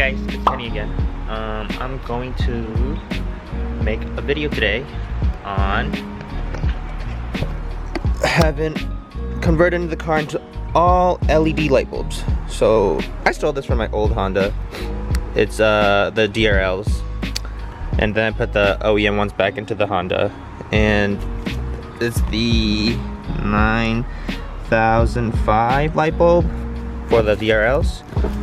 Hey guys, it's Kenny again. I'm going to make a video today on having converted the car into all LED light bulbs. So I stole this from my old Honda. It's the DRLs, and then I put the OEM ones back into the Honda, and it's the 9005 light bulb for the DRLs.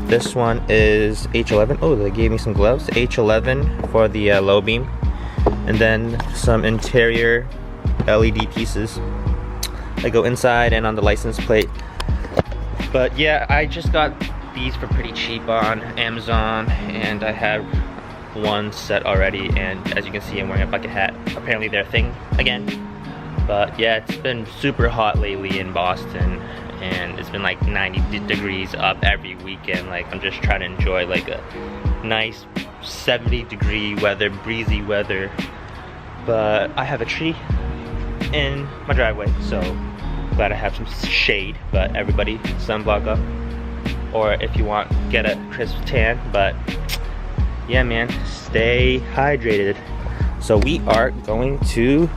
This one is H11. Oh, they gave me some gloves. H11 for the low beam, and then some interior LED pieces that go inside and on the license plate. But yeah, I just got these for pretty cheap on Amazon, and I have one set already, and as you can see I'm wearing a bucket hat. Apparently they're a thing again. But yeah, it's been super hot lately in Boston, and it's been like 90 degrees up every weekend. Like, I'm just trying to enjoy like a nice 70-degree weather, breezy weather. But I have a tree in my driveway, so glad I have some shade. But everybody, sunblock up, or if you want, get a crisp tan. But yeah, man, stay hydrated. So we are going to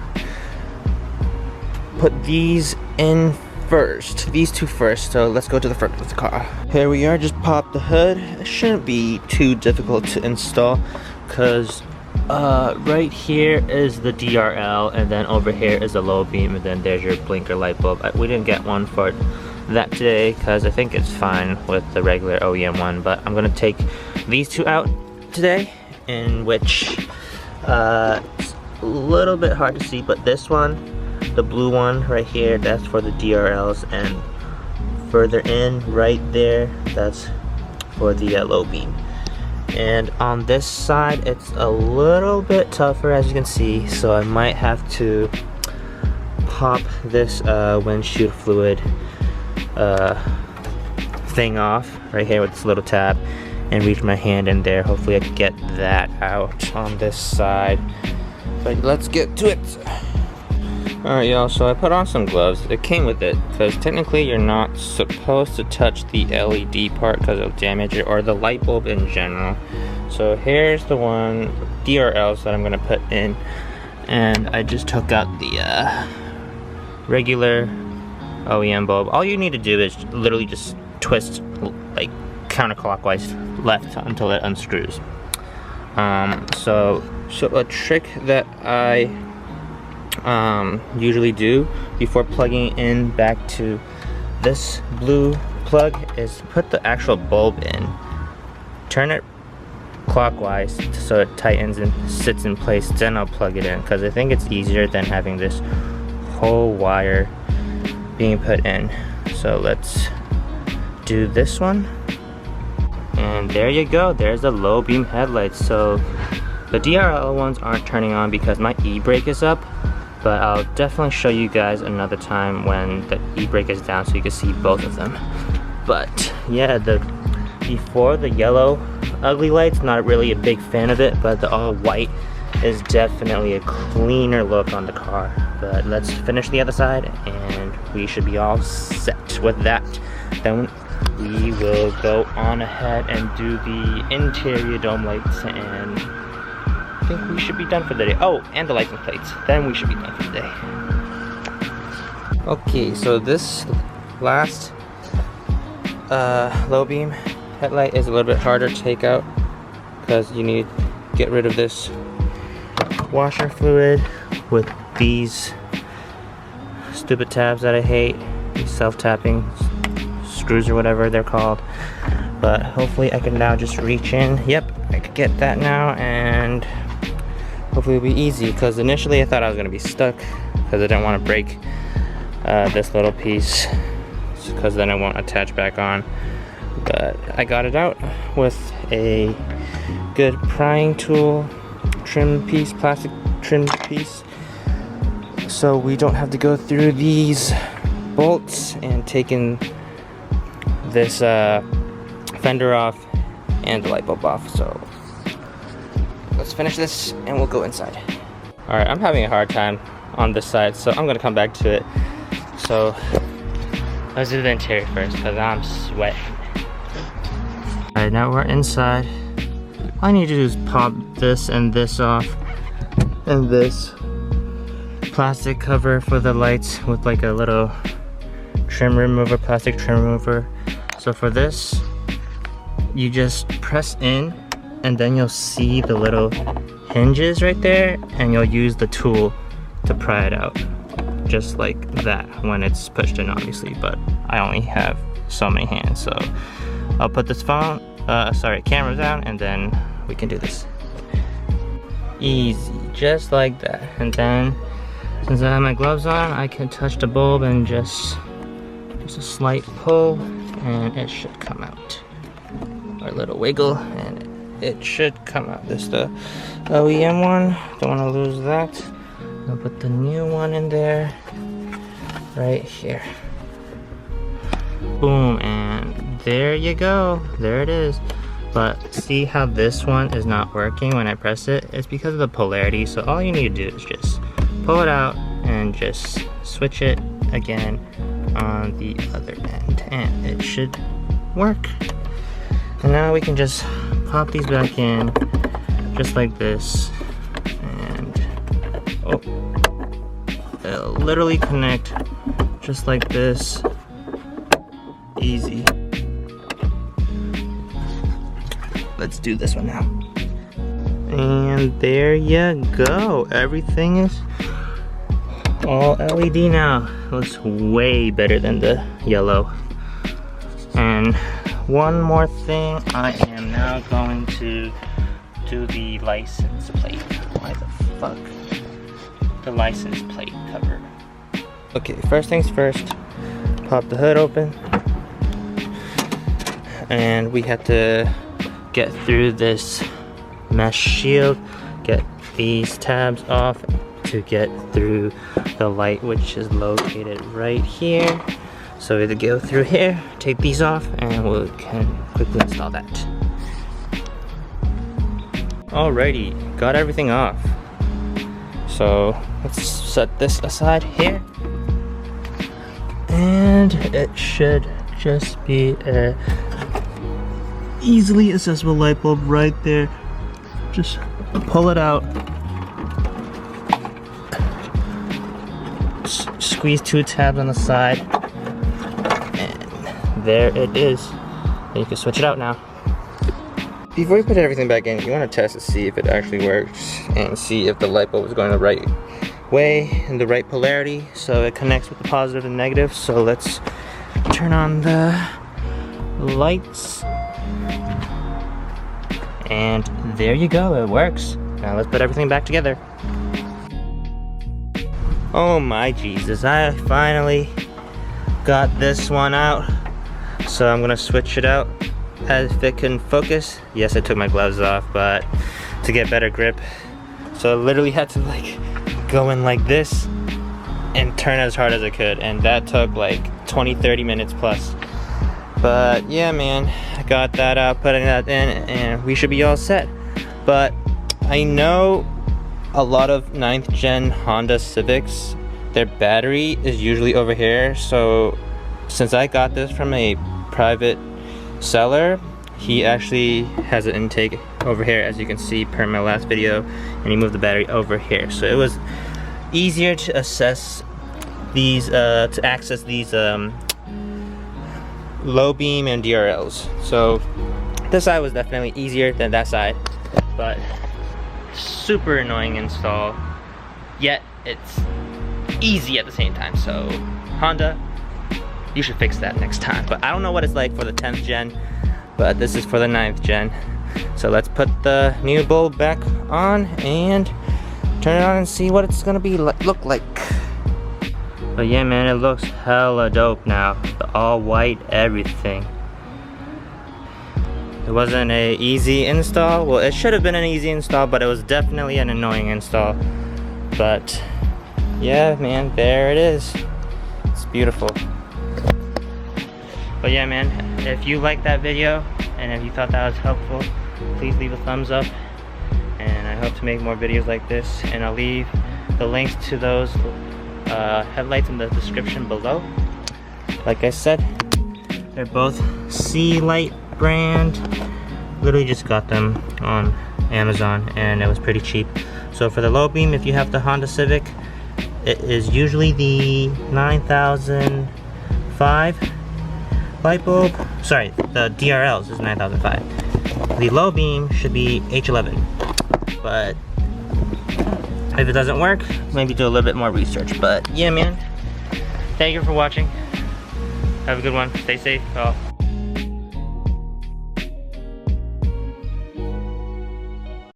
put these in first, these two first. So let's go to the front of the car. Here we are, just pop the hood. It shouldn't be too difficult to install, because right here is the DRL, and then over here is the low beam, and then there's your blinker light bulb. We didn't get one for that today because I think it's fine with the regular OEM one, but I'm gonna take these two out today, in which it's a little bit hard to see, but this one, the blue one right here, that's for the DRLs, and further in right there, that's for the low beam. And on this side, it's a little bit tougher, as you can see, so I might have to pop this windshield fluid thing off right here with this little tab and reach my hand in there. Hopefully I can get that out on this side, but let's get to it. Alright y'all, so I put on some gloves. It came with it, because technically you're not supposed to touch the LED part because it'll damage it, or the light bulb in general. So here's the one, DRLs, that I'm going to put in. And I just took out the regular OEM bulb. All you need to do is literally just twist like counterclockwise left until it unscrews. So a trick that I usually do before plugging in back to this blue plug is put the actual bulb in, turn it clockwise so it tightens and sits in place, then I'll plug it in, because I think it's easier than having this whole wire being put in. So let's do this one, and there you go, there's the low beam headlights. So the DRL ones aren't turning on because my e-brake is up, but I'll definitely show you guys another time when the e-brake is down so you can see both of them. But yeah, before the yellow ugly lights, not really a big fan of it, but the all white is definitely a cleaner look on the car. But let's finish the other side and we should be all set with that. Then we will go on ahead and do the interior dome lights, and I think we should be done for the day. Oh, and the license plates. Then we should be done for the day. Okay, so this last low beam headlight is a little bit harder to take out, because you need to get rid of this washer fluid with these stupid tabs that I hate, these self-tapping screws or whatever they're called. But hopefully I can now just reach in. Yep, I could get that now, and hopefully it'll be easy, because initially I thought I was going to be stuck because I didn't want to break this little piece, because then it won't attach back on. But I got it out with a good prying tool, trim piece, plastic trim piece, so we don't have to go through these bolts and taking this fender off and the light bulb off. So let's finish this and we'll go inside. Alright, I'm having a hard time on this side, so I'm gonna come back to it. So let's do the interior first, because I'm sweating. Alright, now we're inside. all I need to do is pop this and this off, and this plastic cover for the lights with like a little trim remover, plastic trim remover. So for this, you just press in and then you'll see the little hinges right there, and you'll use the tool to pry it out, just like that when it's pushed in, obviously, but I only have so many hands, so I'll put this camera down, and then we can do this. Easy, just like that. And then, since I have my gloves on, I can touch the bulb and just a slight pull, and it should come out. Or a little wiggle, and it should come out. This is the OEM one, don't want to lose that. I'll put the new one in there, right here. Boom, and there you go, there it is. But see how this one is not working when I press it? It's because of the polarity, so all you need to do is just pull it out and just switch it again on the other end, and it should work. And now we can just pop these back in, just like this, and it'll literally connect just like this, easy. Let's do this one now. And there you go. Everything is all LED now. Looks way better than the yellow. And one more thing, I am now going to do the license plate. Why the fuck? The license plate cover. Okay, first things first, pop the hood open. And we have to get through this mesh shield, get these tabs off to get through the light, which is located right here. So we have to go through here, take these off, and we can quickly install that. Alrighty, got everything off. So let's set this aside here. And it should just be a easily accessible light bulb right there. Just pull it out, squeeze two tabs on the side, and there it is. And you can switch it out now. Before you put everything back in, you want to test to see if it actually works and see if the light bulb is going the right way and the right polarity, so it connects with the positive and negative. So let's turn on the lights. And there you go, it works. Now let's put everything back together. Oh my Jesus, I finally got this one out. So I'm gonna switch it out if it can focus. Yes, I took my gloves off, but to get better grip. So I literally had to like go in like this and turn as hard as I could. And that took like 20-30 minutes plus. But yeah, man, I got that out, putting that in, and we should be all set. But I know a lot of 9th gen Honda Civics, their battery is usually over here. So since I got this from a private seller, he actually has an intake over here, as you can see per my last video, and he moved the battery over here. So it was easier to access these, low beam and DRLs. So this side was definitely easier than that side, but super annoying install, yet it's easy at the same time. So Honda, you should fix that next time. But I don't know what it's like for the 10th gen, but this is for the 9th gen. So let's put the new bulb back on and turn it on and see what it's gonna be look like. But yeah, man, it looks hella dope now. The all white everything. It wasn't an easy install. Well, it should have been an easy install, but it was definitely an annoying install. But yeah, man, there it is. It's beautiful. But yeah, man, if you liked that video and if you thought that was helpful, please leave a thumbs up. And I hope to make more videos like this. And I'll leave the links to those headlights in the description below. Like I said, they're both Sea Light brand, Literally just got them on Amazon and it was pretty cheap. So for the low beam, if you have the Honda Civic, it is usually the 9005 light bulb. Sorry, the DRLs is 9005. The low beam should be H11. But if it doesn't work, maybe do a little bit more research. But yeah, man, thank you for watching. Have a good one. Stay safe.